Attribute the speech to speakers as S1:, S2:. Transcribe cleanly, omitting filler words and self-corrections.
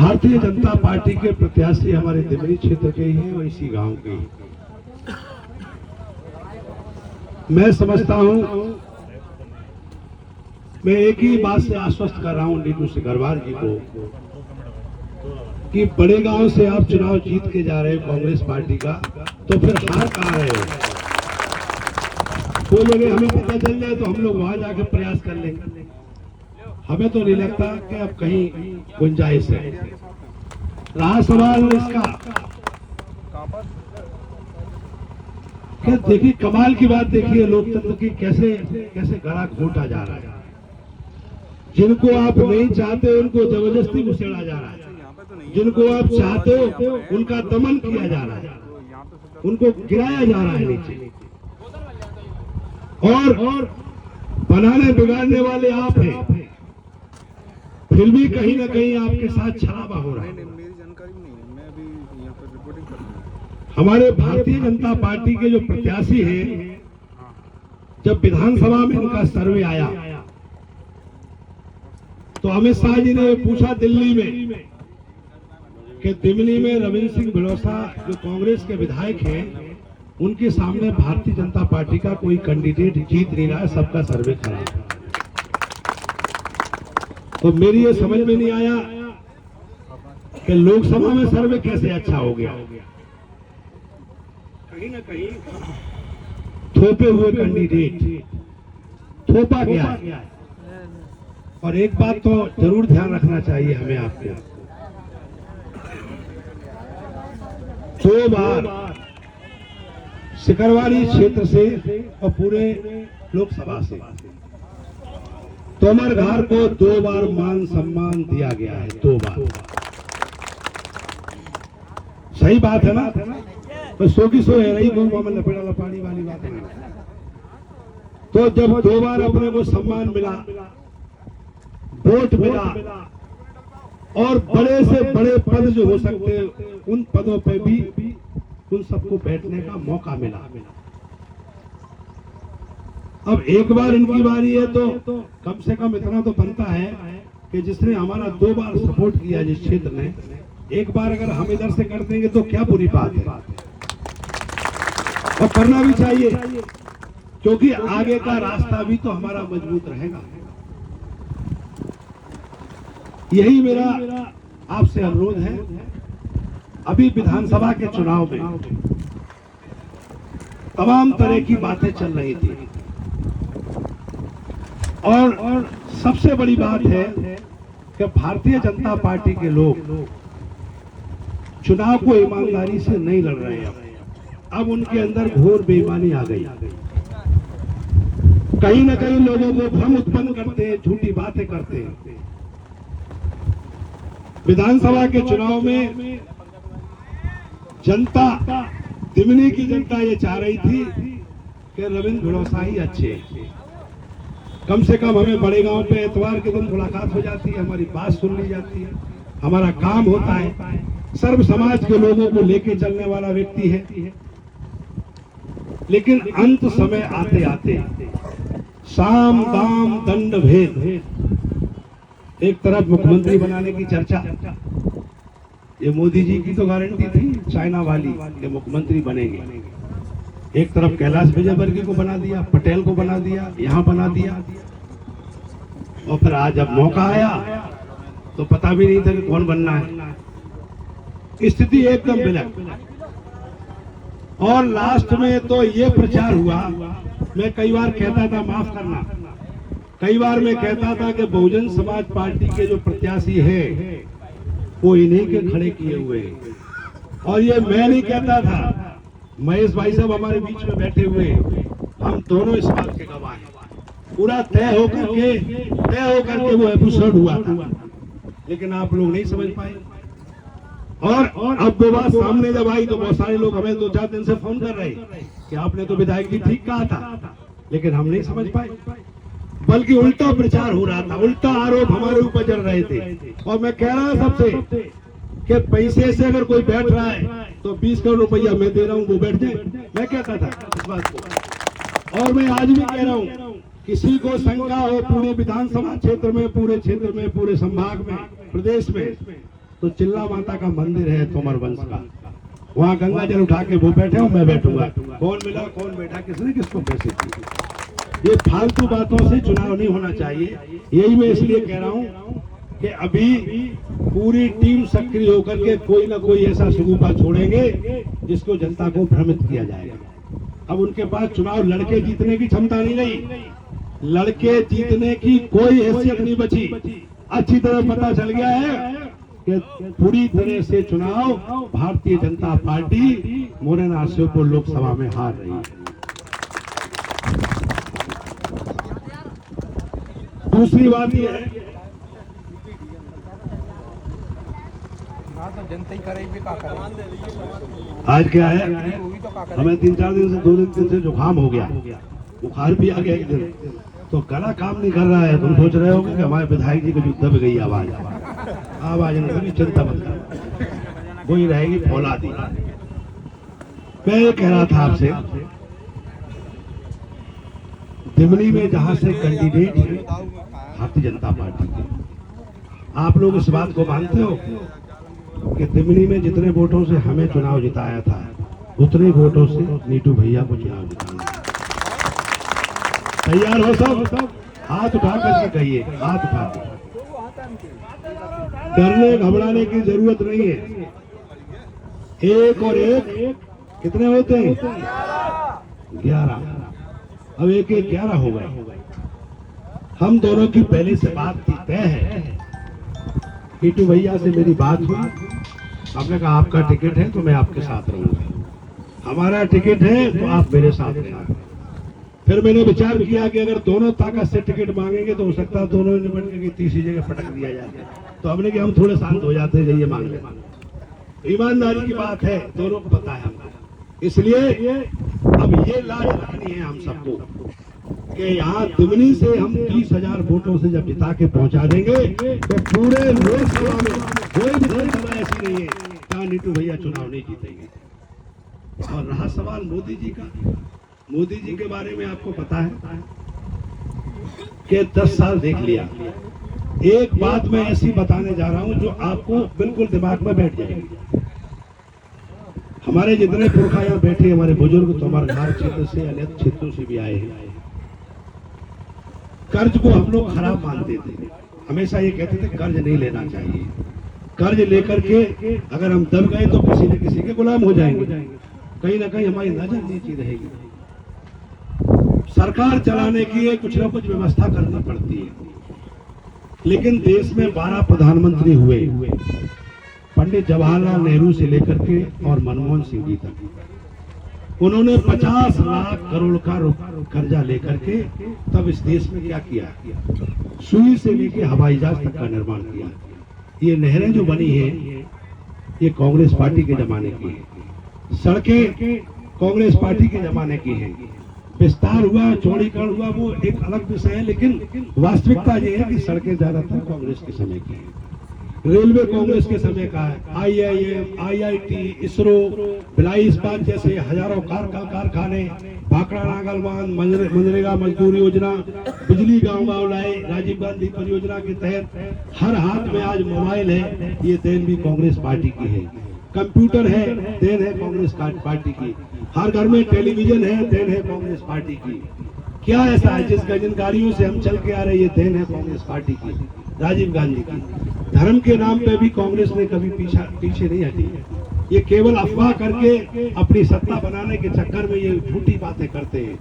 S1: Bharatiya Janata party के प्रत्याशी हमारे दिमनी क्षेत्र के ही हैं और इसी गांव के ही। मैं समझता हूं, मैं एक ही बात से आश्वस्त कर रहा हूं नीतू सिकरवार जी को कि बड़े गांव से आप चुनाव जीत के जा रहे हो कांग्रेस पार्टी का, तो फिर हार कहां रहे हो? कोई जगह हमें पता चल जाए तो हम लोग वहां जाकर प्रयास कर लेंगे। हमें तो नहीं लगता कि अब कहीं गुंजाइश है। रहा सवाल इसका कि देखिए, कमाल की बात देखिए लोकतंत्र की, कैसे कैसे गला घोटा जा रहा है। जिनको आप नहीं चाहते उनको जबरदस्ती घुसेड़ा जा रहा है, जिनको आप चाहते हो उनका दमन किया जा रहा है, उनको गिराया जा रहा है नीचे, और बनाने बिगाड़ने वाले आप हैं। फिर भी कहीं ना कहीं आपके साथ छलावा हो रहा है।
S2: मेरी जानकारी नहीं है, मैं अभी यहाँ पर रिपोर्टिंग कर रहा हूँ।
S1: हमारे भारतीय जनता पार्टी के जो प्रत्याशी हैं, जब विधानसभा में इनका सर्वे आया तो अमित शाह जी ने पूछा दिल्ली में कि दिमनी में रविंद्र सिंह भिड़ोसा जो कांग्रेस के विधायक हैं, उनके सामने भारतीय जनता पार्टी का कोई कैंडिडेट जीत नहीं रहा है, सबका सर्वे खराब है। तो मेरी ये समझ में नहीं आया कि लोकसभा में सर्वे कैसे अच्छा हो गया। कहीं ना कहीं थोपे हुए कैंडिडेट, थोपा गया है। और एक बात तो जरूर ध्यान रखना चाहिए हमें आपको, 2 बार सिकरवारी क्षेत्र से और पूरे लोकसभा से तोमर घार को 2 बार मान सम्मान दिया गया है। 2 बार, सही बात है ना? तो 100 की 100 है रही, कोई लपेड़ा लपाड़ी वाली बात नहीं। तो जब 2 बार अपने को सम्मान मिला, वोट मिला, और बड़े से बड़े पद जो हो सकते हैं उन पदों पे भी उन सबको बैठने का मौका मिला। अब एक बार इनकी बारी है तो कम से कम इतना तो बनता है कि जिसने हमारा 2 बार सपोर्ट किया जिस क्षेत्र ने, एक बार अगर हम इधर से कर देंगे तो क्या बुरी बात है। और करना भी चाहिए, क्योंकि आगे का रास्ता भी तो हमारा मजबूत रहेगा। यही मेरा आपसे अनुरोध है। अभी विधानसभा के चुनाव में तमाम तरह की बातें चल रही थी, और सबसे बड़ी बात है कि भारतीय जनता पार्टी के लोग चुनाव को ईमानदारी से नहीं लड़ रहे हैं। अब उनके अंदर घोर बेईमानी आ गई। कहीं ना कहीं लोगों को भ्रम उत्पन्न करते हैं, झूठी बातें करते हैं। विधानसभा के चुनाव में जनता, दिमनी की जनता ये चाह रही थी कि रविंद्र भिड़ोसा ही अच्छे हैं। कम से कम हमें बड़े गांव पे एतवार के दिन मुलाकात हो जाती है, हमारी बात सुन ली जाती है, हमारा काम होता है। सर्व समाज के लोगों को लेके चलने वाला व्यक्ति है। लेकिन अंत समय आते आते साम दाम दंड भेद, एक तरफ मुख्यमंत्री बनाने की चर्चा, ये मोदी जी की तो गारंटी थी चाइना वाली कि मुख्यमंत्री बनेंगे। एक तरफ कैलाश विजयवर्गीय को बना दिया, पटेल को बना दिया, यहां बना दिया, और फिर आज जब मौका आया तो पता भी नहीं था कि कौन बनना है। स्थिति एकदम विलग। और लास्ट में तो ये प्रचार हुआ, मैं कई बार कहता था, माफ करना, कई बार मैं कहता था कि बहुजन समाज पार्टी के जो प्रत्याशी हैं वो इन्हीं के खड़े किए हुए हैं। और ये मैं नहीं कहता था, महेश भाई साहब हमारे बीच में बैठे हुए, हम दोनों इस बात के गवाह हैं। पूरा तय होकर के वो एपिसोड हुआ था, लेकिन आप लोग नहीं समझ पाए। और अब वो बात सामने जब आई तो बहुत सारे लोग हमें 2-4 दिन से फोन कर रहे कि आपने तो विधायक जी ठीक कहा था, लेकिन हम नहीं समझ पाए। बल्कि उल्टा प्रचार हो रहा था, उल्टा आरोप हमारे ऊपर चल रहे थे। और मैं कह रहा सबसे कि पैसे से अगर कोई बैठ रहा है तो 20 करोड़ रुपया मैं दे रहा हूँ, वो बैठ जाए। मैं कहता था इस बात को, और मैं आज भी कह रहा हूँ, किसी को शंका हो पूरे विधानसभा क्षेत्र में, पूरे क्षेत्र में, पूरे संभाग में, प्रदेश में, तो चिल्ला माता का मंदिर है तोमर वंश का, वहाँ गंगा जल उठा के वो बैठे हो, मैं बैठूंगा, कौन मिला कौन बैठा, किसने किसको पैसे दिए। ये फालतू बातों से चुनाव नहीं होना चाहिए। यही मैं इसलिए कह रहा हूँ कि अभी पूरी टीम सक्रिय होकर के कोई ना कोई ऐसा सुगुफा छोड़ेंगे जिसको जनता को भ्रमित किया जाएगा। अब उनके पास चुनाव लड़के जीतने की क्षमता नहीं रही, लड़के जीतने की कोई हैसियत नहीं बची। अच्छी तरह पता चल गया है कि पूरी तरह से चुनाव भारतीय जनता पार्टी मुरैना श्योपुर लोकसभा में हार रही है। दूसरी बात यह है,
S2: जनता ही करेगी का करे।
S1: आज क्या है, हमें 3-4 दिन से 2 दिन से जुकाम हो गया, बुखार भी आ गया एक दिन, तो गला काम नहीं कर रहा है। तुम सोच रहे हो कि हमारे विधायक जी को जो दब गई आवाज नहीं, कभी चिंता मत करो, वही रहेगी फौलादी। मैं ये कह रहा था आपसे, दिमनी में जहां से कैंडिडेट है भारतीय जनता पार्टी के, आप लोग इस बात को मानते हो कि दिमनी में जितने वोटों से हमें चुनाव जिताया था उतने वोटों से नीटू भैया को चुनाव जिताना। तैयार हो सब? हाथ उठा करके कहिए, हाथ उठा के। डरने घबराने की जरूरत नहीं है। 1 और 1 कितने होते हैं? 11। अब 1-1 11 हो गए। हम दोनों की पहले से बात थी, तय है। नीटू भैया से मेरी बात हुई, आपने कहा आपका टिकट है तो मैं आपके साथ रहूंगा, हमारा टिकट है तो आप मेरे साथ रहना। फिर मैंने विचार किया कि अगर दोनों ताकत से टिकट मांगेंगे तो हो सकता है दोनों निपट के तीसरी जगह पटक दिया जाए, तो हमने कि हम थोड़े शांत हो जाते हैं, ये मांग ले। ईमानदारी की बात है, दोनों को पता है हमको, इसलिए अब ये लाज रखनी है हम सबको कि यहाँ दिमनी से हम 30,000 वोटों से जब जिता के पहुंचा देंगे तो पूरे लोकसभा में कोई विधानसभा ऐसी नहीं है जहाँ नीटू भैया चुनाव नहीं जीतेंगे। और रहा सवाल मोदी जी का, मोदी जी के बारे में आपको पता है कि 10 साल देख लिया। एक बात मैं ऐसी बताने जा रहा हूं जो आपको बिल्कुल दिमाग में बैठ जाएगी। हमारे जितने पुरखा यहाँ बैठे, हमारे बुजुर्ग तो हमारे घर क्षेत्र से, अन्य क्षेत्रों से भी आए हैं। कर्ज को हम लोग खराब मानते थे, हमेशा ये कहते थे कर्ज नहीं लेना चाहिए, कर्ज लेकर के अगर हम दब गए तो किसी न किसी के गुलाम हो जाएंगे, कहीं ना कहीं हमारी नजर नीची रहेगी। सरकार चलाने के लिए कुछ ना कुछ व्यवस्था करनी पड़ती है, लेकिन देश में 12 प्रधानमंत्री हुए, पंडित जवाहरलाल नेहरू से लेकर के और मनमोहन सिंह जी तक, उन्होंने 50 लाख करोड़ का कर्जा लेकर के तब इस देश में क्या किया, सुई से लेकर हवाई जहाज तक का निर्माण किया। ये नहरें जो बनी हैं ये कांग्रेस पार्टी के जमाने की है, सड़कें कांग्रेस पार्टी के जमाने की हैं, विस्तार हुआ, चौड़ीकरण हुआ, वो एक अलग विषय है, लेकिन वास्तविकता ये है कि सड़कें ज्यादातर कांग्रेस के समय की हैं। रेलवे कांग्रेस के समय का है, IIM, IIT, इसरो, भिलाई इस्पात जैसे हजारों कारखाने, भाखड़ा नागलबांध, मनरेगा मजदूर योजना, बिजली गांव गांव लाए, राजीव गांधी परियोजना के तहत हर हाथ में आज मोबाइल है, ये देन भी कांग्रेस पार्टी की है। कंप्यूटर है, देन है कांग्रेस पार्टी की। हर घर में टेलीविजन है, देन है कांग्रेस पार्टी की। क्या ऐसा है जिन गाड़ियों से हम चल के आ रहे, ये देन है कांग्रेस पार्टी की, राजीव गांधी की। धर्म के नाम पे भी कांग्रेस ने कभी पीछे नहीं हटी। ये केवल अफवाह करके अपनी सत्ता बनाने के चक्कर में ये झूठी बातें करते हैं।